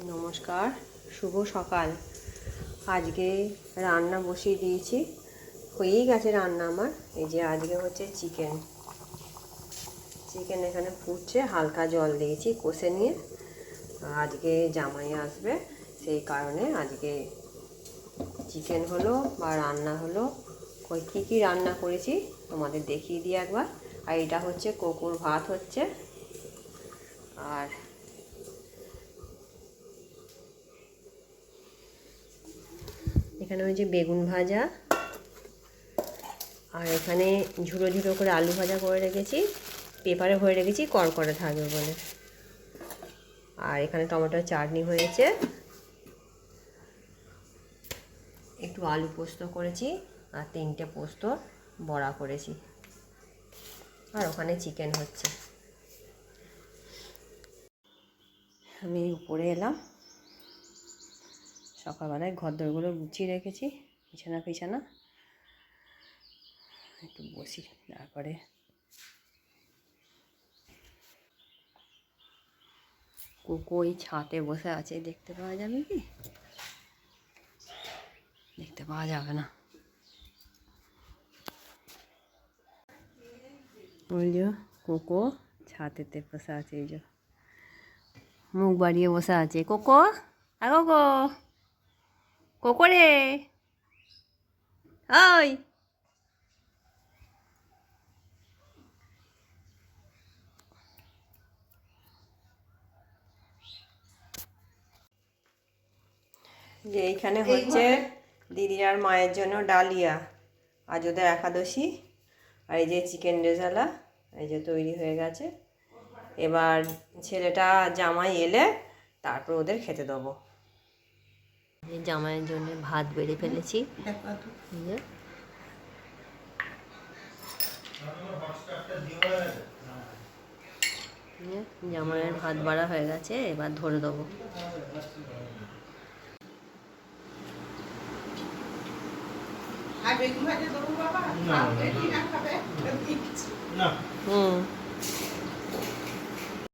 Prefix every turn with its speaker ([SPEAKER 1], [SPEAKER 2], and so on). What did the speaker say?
[SPEAKER 1] নমস্কার, শুভ সকাল। আজকে রান্না বসিয়ে দিয়েছি, হয়েই গেছে রান্না আমার। এই যে আজকে হচ্ছে চিকেন এখানে ফুটছে, হালকা জল দিয়েছি কষে নিয়ে। আজকে জামাই আসবে, সেই কারণে আজকে চিকেন হলো বা রান্না হলো। কী কী রান্না করেছি তোমাদের দেখিয়ে দিই একবার। আর এটা হচ্ছে কোকোর ভাত হচ্ছে, আর এখানে হচ্ছে বেগুন ভাজা, আর এখানে ঝুড়ো ঝুড়ো করে আলু ভাজা করে রেখেছি, পেপারে ভরে রেখেছি কড়কড়ে থাকবে বলে। আর এখানে টমেটোর চাটনি হয়েছে, একটু আলু পোস্ত করেছি, আর 3টে পোস্ত বড়া করেছি, আর ওখানে চিকেন হচ্ছে। আমি উপরে এলাম, সকালবেলায় ঘরদোরগুলো গুছিয়ে রেখেছি, বিছানা একটু বসি। তারপরে কোকো ওই ছাদে বসে আছে, দেখতে পাওয়া যাবে কি? দেখতে পাওয়া যাবে না। ওই যে কোকো ছাদেতে বসে আছে, এই যে মুখ বাড়িয়ে বসে আছে। কোকো, কোকো, কোকো রে, ওই যে এইখানে হচ্ছে দিদির আর মায়ের জন্য ডালিয়া, আজ ওদের একাদশী। আর এই যে চিকেন রেজালা এই যে তৈরি হয়ে গেছে। এবার ছেলেটা জামাই এলে তারপর ওদের খেতে দেবো। জামাইয়ের জন্য ভাত বেড়ে ফেলেছি, জামাইয়ের ভাত বাড়া হয়ে গেছে, এবার ধরে দেবো।